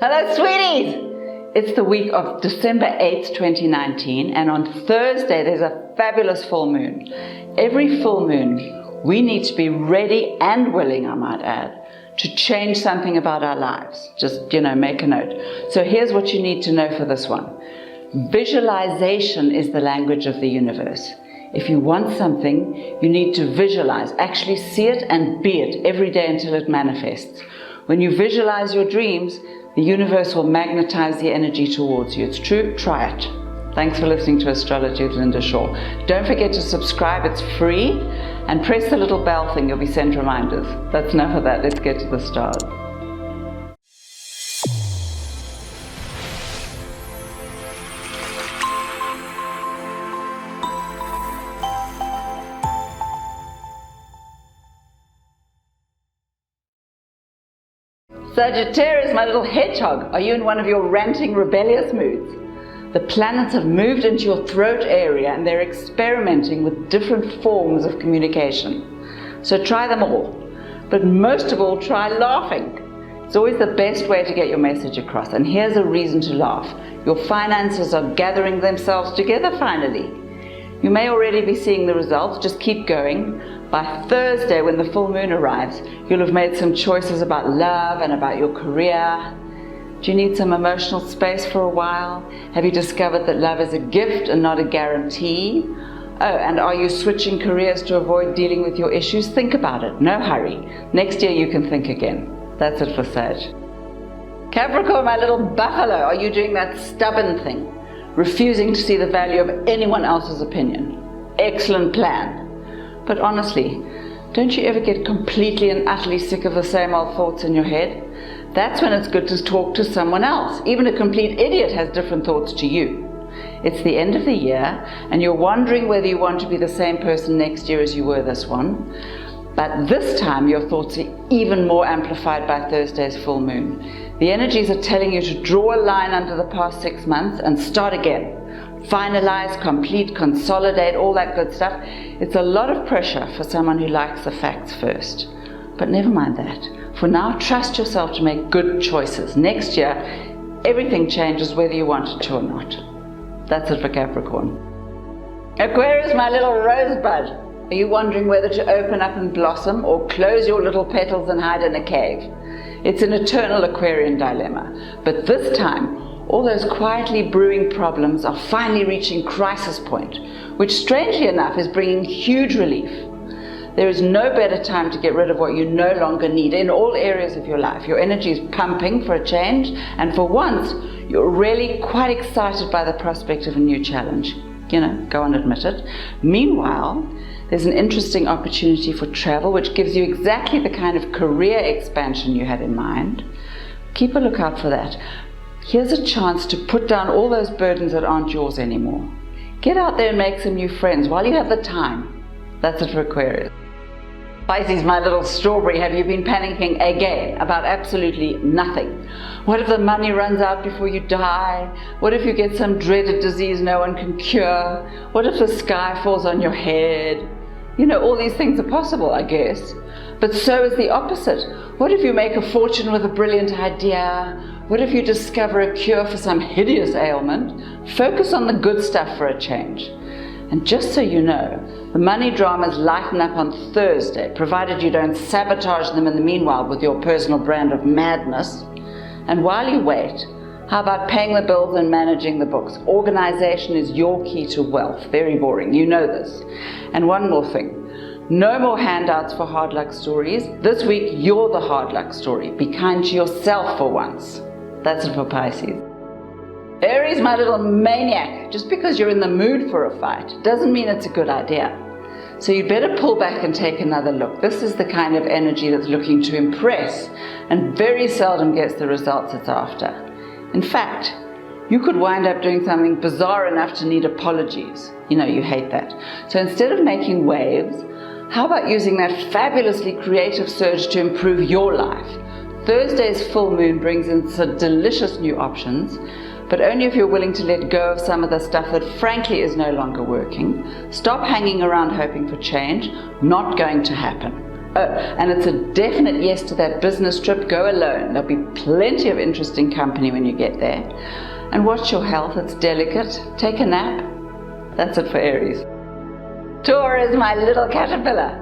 Hello, sweeties! It's the week of December 8th, 2019, and on Thursday there's a fabulous full moon. Every full moon, we need to be ready and willing, I might add, to change something about our lives. Just, make a note. So here's what you need to know for this one. Visualization is the language of the universe. If you want something, you need to visualize, actually see it and be it every day until it manifests. When you visualize your dreams, the universe will magnetize the energy towards you. It's true, try it. Thanks for listening to Astrology with Linda Shaw. Don't forget to subscribe, it's free, and press the little bell thing, you'll be sent reminders. That's enough of that, let's get to the stars. Sagittarius, my little hedgehog, are you in one of your ranting, rebellious moods? The planets have moved into your throat area and they're experimenting with different forms of communication. So try them all. But most of all, try laughing. It's always the best way to get your message across. And here's a reason to laugh. Your finances are gathering themselves together finally. You may already be seeing the results, just keep going. By Thursday, when the full moon arrives, you'll have made some choices about love and about your career. Do you need some emotional space for a while? Have you discovered that love is a gift and not a guarantee? Oh, and are you switching careers to avoid dealing with your issues? Think about it, no hurry. Next year you can think again. That's it for Sag. Capricorn, my little buffalo, are you doing that stubborn thing? Refusing to see the value of anyone else's opinion. Excellent plan. But honestly, don't you ever get completely and utterly sick of the same old thoughts in your head? That's when it's good to talk to someone else. Even a complete idiot has different thoughts to you. It's the end of the year, and you're wondering whether you want to be the same person next year as you were this one. But this time your thoughts are even more amplified by Thursday's full moon. The energies are telling you to draw a line under the past 6 months and start again. Finalize, complete, consolidate, all that good stuff. It's a lot of pressure for someone who likes the facts first. But never mind that. For now, trust yourself to make good choices. Next year, everything changes whether you want it to or not. That's it for Capricorn. Aquarius, my little rosebud. Are you wondering whether to open up and blossom or close your little petals and hide in a cave? It's an eternal Aquarian dilemma. But this time, all those quietly brewing problems are finally reaching crisis point, which strangely enough is bringing huge relief. There is no better time to get rid of what you no longer need in all areas of your life. Your energy is pumping for a change, and for once, you're really quite excited by the prospect of a new challenge. Go and admit it. Meanwhile, there's an interesting opportunity for travel, which gives you exactly the kind of career expansion you had in mind. Keep a lookout for that. Here's a chance to put down all those burdens that aren't yours anymore. Get out there and make some new friends while you have the time. That's it for Aquarius. Pisces, my little strawberry, have you been panicking again about absolutely nothing? What if the money runs out before you die? What if you get some dreaded disease no one can cure? What if the sky falls on your head? All these things are possible, I guess. But so is the opposite. What if you make a fortune with a brilliant idea? What if you discover a cure for some hideous ailment? Focus on the good stuff for a change. And just so you know, the money dramas lighten up on Thursday, provided you don't sabotage them in the meanwhile with your personal brand of madness. And while you wait, how about paying the bills and managing the books? Organization is your key to wealth. Very boring, you know this. And one more thing. No more handouts for hard luck stories. This week, you're the hard luck story. Be kind to yourself for once. That's it for Pisces. Aries, my little maniac. Just because you're in the mood for a fight doesn't mean it's a good idea. So you'd better pull back and take another look. This is the kind of energy that's looking to impress and very seldom gets the results it's after. In fact, you could wind up doing something bizarre enough to need apologies. You hate that. So instead of making waves, how about using that fabulously creative surge to improve your life? Thursday's full moon brings in some delicious new options, but only if you're willing to let go of some of the stuff that frankly is no longer working. Stop hanging around hoping for change. Not going to happen. Oh, and it's a definite yes to that business trip. Go alone. There'll be plenty of interesting company when you get there. And watch your health. It's delicate. Take a nap. That's it for Aries. Taurus, my little caterpillar.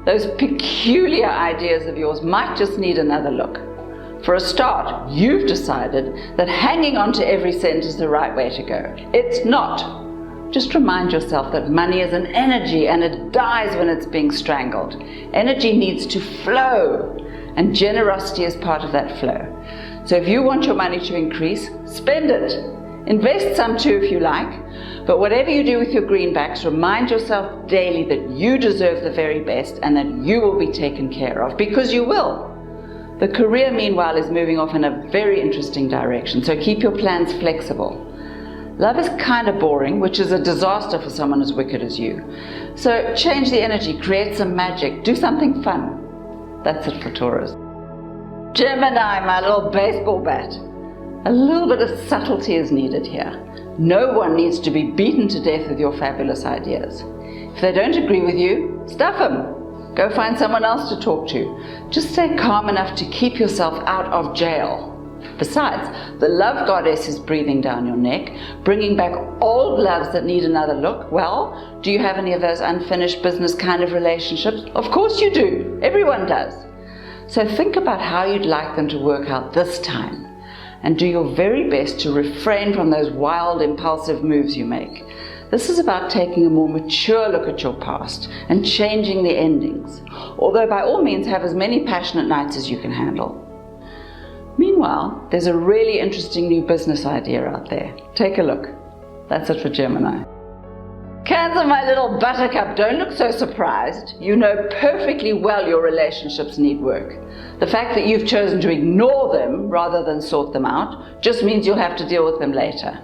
Those peculiar ideas of yours might just need another look. For a start, you've decided that hanging on to every cent is the right way to go. It's not. Just remind yourself that money is an energy and it dies when it's being strangled. Energy needs to flow, and generosity is part of that flow. So if you want your money to increase, spend it. Invest some too if you like, but whatever you do with your greenbacks, remind yourself daily that you deserve the very best and that you will be taken care of, because you will. The career, meanwhile, is moving off in a very interesting direction, so keep your plans flexible. Love is kind of boring, which is a disaster for someone as wicked as you. So change the energy, create some magic, do something fun. That's it for Taurus. Gemini, my little baseball bat. A little bit of subtlety is needed here. No one needs to be beaten to death with your fabulous ideas. If they don't agree with you, stuff them. Go find someone else to talk to. Just stay calm enough to keep yourself out of jail. Besides, the love goddess is breathing down your neck, bringing back old loves that need another look. Well, do you have any of those unfinished business kind of relationships? Of course you do. Everyone does. So think about how you'd like them to work out this time, and do your very best to refrain from those wild, impulsive moves you make. This is about taking a more mature look at your past and changing the endings, although by all means have as many passionate nights as you can handle. Meanwhile, there's a really interesting new business idea out there. Take a look. That's it for Gemini. Cancer, my little buttercup, don't look so surprised. You know perfectly well your relationships need work. The fact that you've chosen to ignore them rather than sort them out just means you'll have to deal with them later.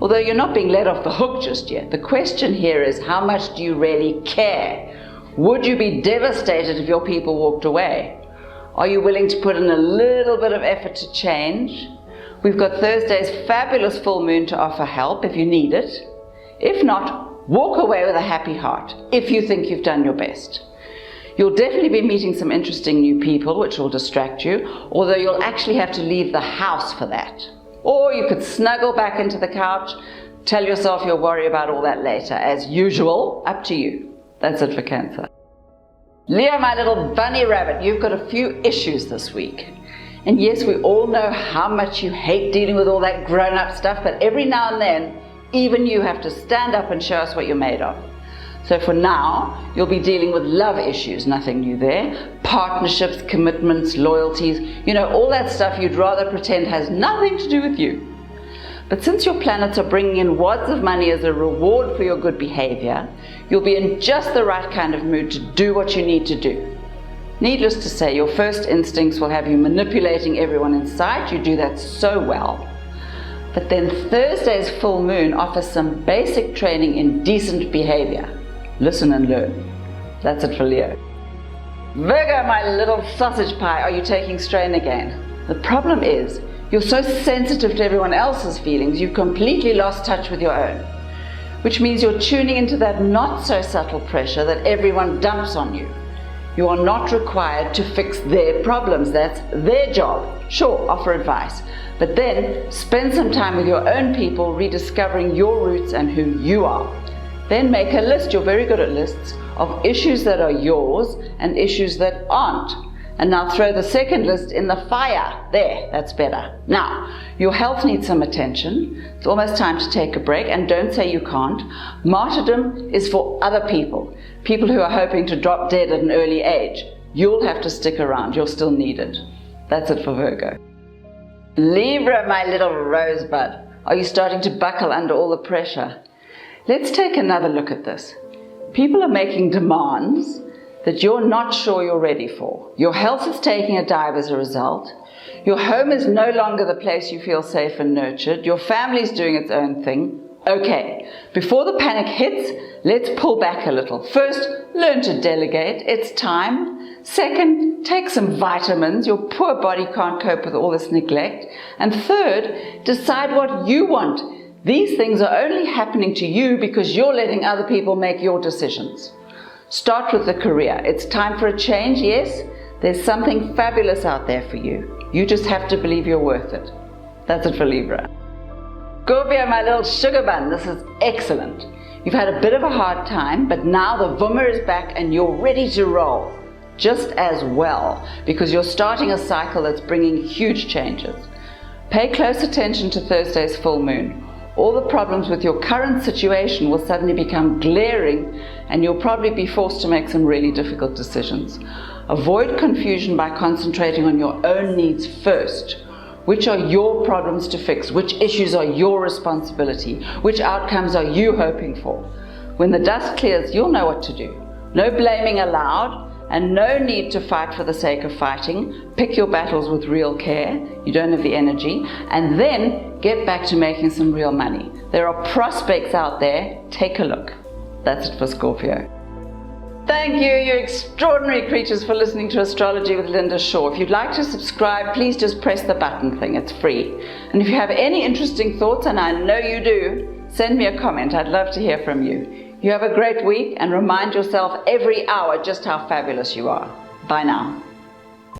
Although you're not being let off the hook just yet, the question here is, how much do you really care? Would you be devastated if your people walked away? Are you willing to put in a little bit of effort to change? We've got Thursday's fabulous full moon to offer help if you need it. If not, walk away with a happy heart if you think you've done your best. You'll definitely be meeting some interesting new people, which will distract you, although you'll actually have to leave the house for that. Or you could snuggle back into the couch, tell yourself you'll worry about all that later. As usual, up to you. That's it for Cancer. Leo, my little bunny rabbit, you've got a few issues this week. And yes, we all know how much you hate dealing with all that grown-up stuff, but every now and then, even you have to stand up and show us what you're made of. So for now, you'll be dealing with love issues, nothing new there. Partnerships, commitments, loyalties, all that stuff you'd rather pretend has nothing to do with you. But since your planets are bringing in wads of money as a reward for your good behavior, you'll be in just the right kind of mood to do what you need to do. Needless to say, your first instincts will have you manipulating everyone in sight. You do that so well. But then Thursday's full moon offers some basic training in decent behavior. Listen and learn. That's it for Leo. Virgo, my little sausage pie, are you taking strain again? The problem is, you're so sensitive to everyone else's feelings, you've completely lost touch with your own. Which means you're tuning into that not so subtle pressure that everyone dumps on you. You are not required to fix their problems. That's their job. Sure, offer advice, but then spend some time with your own people, rediscovering your roots and who you are. Then make a list, you're very good at lists, of issues that are yours and issues that aren't. And now throw the second list in the fire. There, that's better. Now, your health needs some attention. It's almost time to take a break, and don't say you can't. Martyrdom is for other people who are hoping to drop dead at an early age. You'll have to stick around. You're still needed. That's it for Virgo. Libra, my little rosebud. Are you starting to buckle under all the pressure? Let's take another look at this. People are making demands that you're not sure you're ready for. Your health is taking a dive as a result. Your home is no longer the place you feel safe and nurtured. Your family's doing its own thing. Okay, before the panic hits, let's pull back a little. First, learn to delegate. It's time. Second, take some vitamins. Your poor body can't cope with all this neglect. And third, decide what you want. These things are only happening to you because you're letting other people make your decisions. Start with the career. It's time for a change, yes? There's something fabulous out there for you. You just have to believe you're worth it. That's it for Libra. Scorpio, my little sugar bun, this is excellent. You've had a bit of a hard time, but now the Vuma is back and you're ready to roll. Just as well, because you're starting a cycle that's bringing huge changes. Pay close attention to Thursday's full moon. All the problems with your current situation will suddenly become glaring and you'll probably be forced to make some really difficult decisions. Avoid confusion by concentrating on your own needs first. Which are your problems to fix? Which issues are your responsibility? Which outcomes are you hoping for? When the dust clears, you'll know what to do. No blaming allowed, and no need to fight for the sake of fighting. Pick your battles with real care. You don't have the energy. And then get back to making some real money. There are prospects out there. Take a look. That's it for Scorpio. Thank you, you extraordinary creatures, for listening to Astrology with Linda Shaw. If you'd like to subscribe, please just press the button thing. It's free. And if you have any interesting thoughts, and I know you do, send me a comment. I'd love to hear from you. You have a great week, and remind yourself every hour just how fabulous you are. Bye now.